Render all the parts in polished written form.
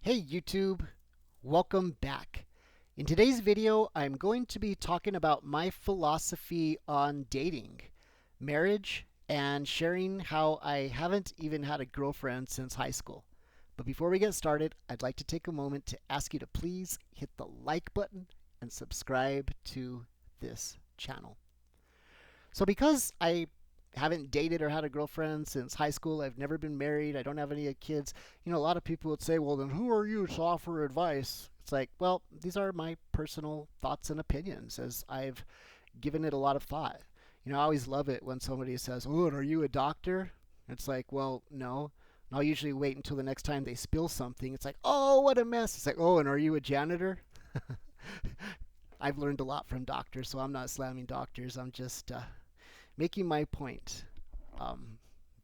Hey YouTube, welcome back. In today's video, I'm going to be talking about my philosophy on dating, marriage, and sharing how I haven't even had a girlfriend since high school. But before we get started, I'd like to take a moment to ask you to please hit the like button and subscribe to this channel. So because I haven't dated or had a girlfriend since high school, I've never been married, I don't have any kids, a lot of people would say, well, then who are you to offer advice? It's like, well, these are my personal thoughts and opinions as I've given it a lot of thought. I always love it when somebody says, oh, and are you a doctor? It's like, well, no. And I'll usually wait until the next time they spill something. It's like, oh, what a mess. It's like, oh, and are you a janitor? I've learned a lot from doctors, so I'm not slamming doctors. I'm just making my point. Um,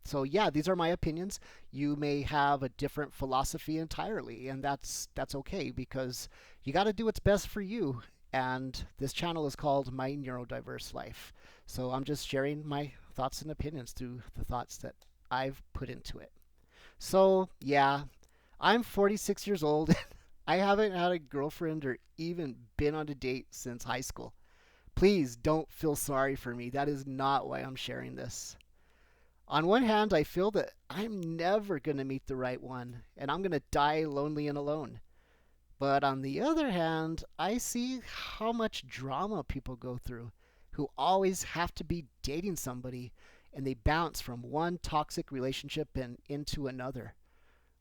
so yeah, these are my opinions. You may have a different philosophy entirely, and that's okay because you got to do what's best for you. And this channel is called My Neurodiverse Life. So I'm just sharing my thoughts and opinions through the thoughts that I've put into it. So yeah, I'm 46 years old. I haven't had a girlfriend or even been on a date since high school. Please don't feel sorry for me. That is not why I'm sharing this. On one hand, I feel that I'm never going to meet the right one and I'm going to die lonely and alone. But on the other hand, I see how much drama people go through who always have to be dating somebody and they bounce from one toxic relationship and into another.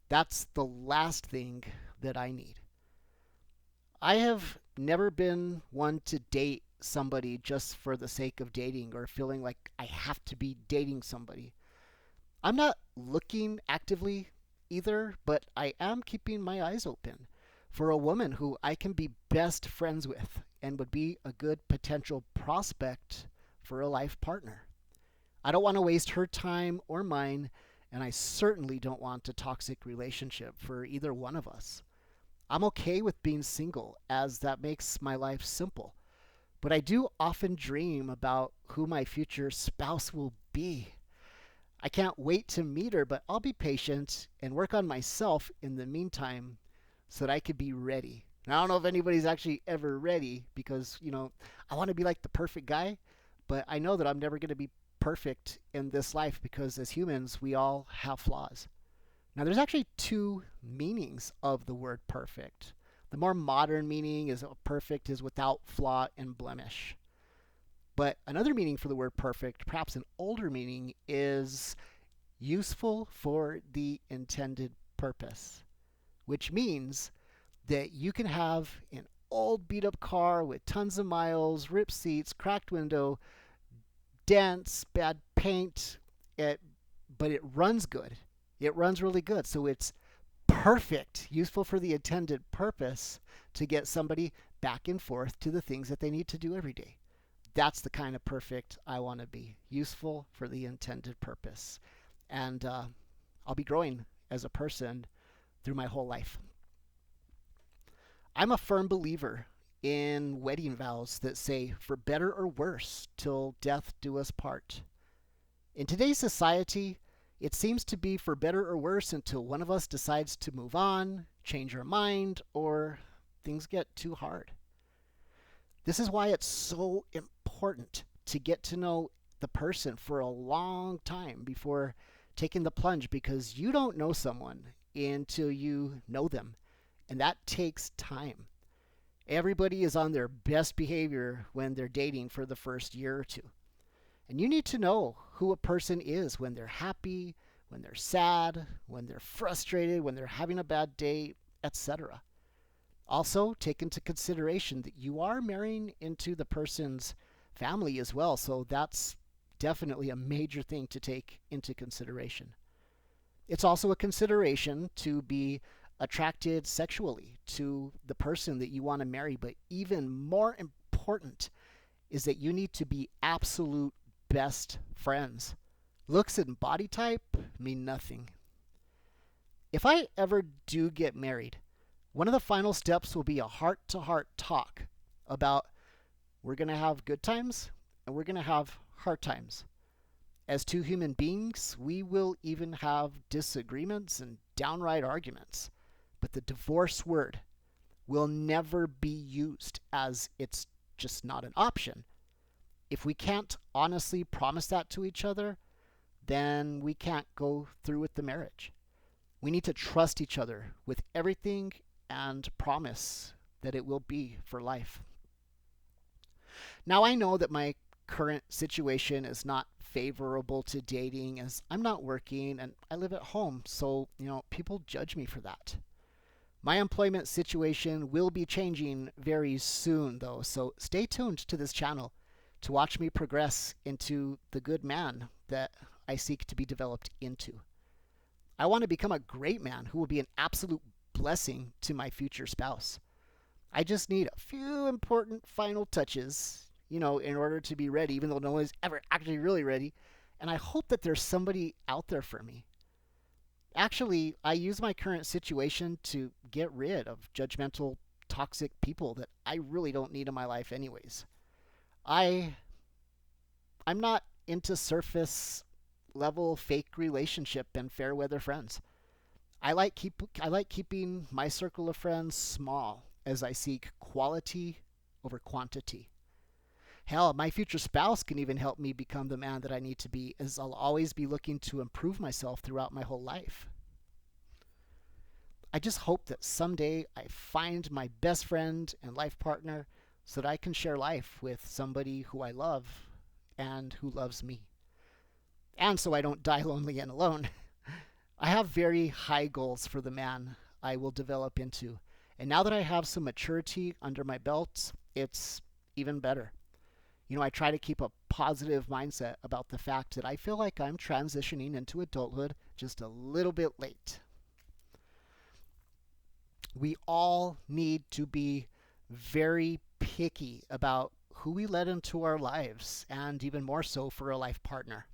That's the last thing that I need. I have never been one to date somebody just for the sake of dating or feeling like I have to be dating somebody. I'm not looking actively either, but I am keeping my eyes open for a woman who I can be best friends with and would be a good potential prospect for a life partner. I don't want to waste her time or mine, and I certainly don't want a toxic relationship for either one of us. I'm okay with being single as that makes my life simple. But I do often dream about who my future spouse will be. I can't wait to meet her, but I'll be patient and work on myself in the meantime so that I could be ready. And I don't know if anybody's actually ever ready because, I want to be like the perfect guy, but I know that I'm never going to be perfect in this life because as humans, we all have flaws. Now, there's actually two meanings of the word perfect. The more modern meaning is perfect is without flaw and blemish. But another meaning for the word perfect, perhaps an older meaning, is useful for the intended purpose, which means that you can have an old beat up car with tons of miles, ripped seats, cracked window, dents, bad paint, but it runs good. It runs really good. So it's perfect, useful for the intended purpose to get somebody back and forth to the things that they need to do every day. That's the kind of perfect I want to be, useful for the intended purpose. And I'll be growing as a person through my whole life. I'm a firm believer in wedding vows that say, for better or worse, till death do us part. In today's society, it seems to be for better or worse until one of us decides to move on, change our mind, or things get too hard. This is why it's so important to get to know the person for a long time before taking the plunge because you don't know someone until you know them, and that takes time. Everybody is on their best behavior when they're dating for the first year or two. And you need to know who a person is when they're happy, when they're sad, when they're frustrated, when they're having a bad day, etc. Also, take into consideration that you are marrying into the person's family as well, so that's definitely a major thing to take into consideration. It's also a consideration to be attracted sexually to the person that you want to marry, but even more important is that you need to be absolute best friends. Looks and body type mean nothing. If I ever do get married, one of the final steps will be a heart-to-heart talk about we're going to have good times and we're going to have hard times. As two human beings, we will even have disagreements and downright arguments. but the divorce word will never be used, as it's just not an option. If we can't honestly promise that to each other, then we can't go through with the marriage. We need to trust each other with everything and promise that it will be for life. Now, I know that my current situation is not favorable to dating, as I'm not working and I live at home, so, people judge me for that. My employment situation will be changing very soon, though, so stay tuned to this channel to watch me progress into the good man that I seek to be developed into. I want to become a great man who will be an absolute blessing to my future spouse. I just need a few important final touches, in order to be ready, even though no one is ever actually really ready. And I hope that there's somebody out there for me. Actually, I use my current situation to get rid of judgmental, toxic people that I really don't need in my life anyways. I'm not into surface level fake relationship and fair weather friends. I like keeping my circle of friends small as I seek quality over quantity. Hell, my future spouse can even help me become the man that I need to be, as I'll always be looking to improve myself throughout my whole life. I just hope that someday I find my best friend and life partner so that I can share life with somebody who I love and who loves me. And so I don't die lonely and alone. I have very high goals for the man I will develop into. And now that I have some maturity under my belt, it's even better. I try to keep a positive mindset about the fact that I feel like I'm transitioning into adulthood just a little bit late. We all need to be very picky about who we let into our lives, and even more so for a life partner.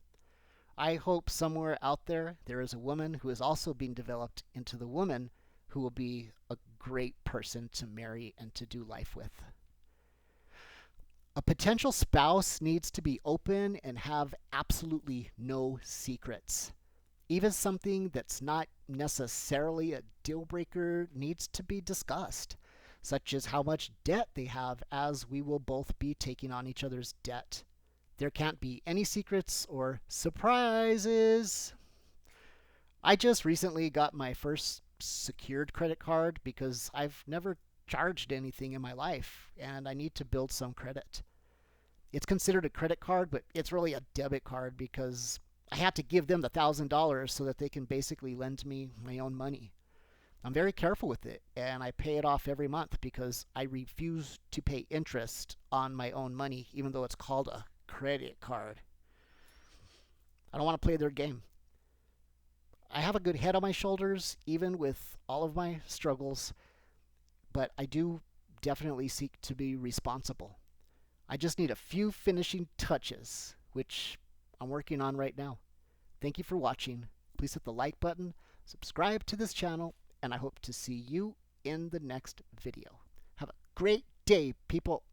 I hope somewhere out there is a woman who is also being developed into the woman who will be a great person to marry and to do life with. A potential spouse needs to be open and have absolutely no secrets. Even something that's not necessarily a deal breaker needs to be discussed, such as how much debt they have, as we will both be taking on each other's debt. There can't be any secrets or surprises. I just recently got my first secured credit card because I've never charged anything in my life and I need to build some credit. It's considered a credit card, but it's really a debit card because I had to give them the $1,000 so that they can basically lend me my own money. I'm very careful with it, and I pay it off every month because I refuse to pay interest on my own money, even though it's called a credit card. I don't want to play their game. I have a good head on my shoulders, even with all of my struggles, but I do definitely seek to be responsible. I just need a few finishing touches, which I'm working on right now. Thank you for watching. Please hit the like button, subscribe to this channel, and I hope to see you in the next video. Have a great day, people.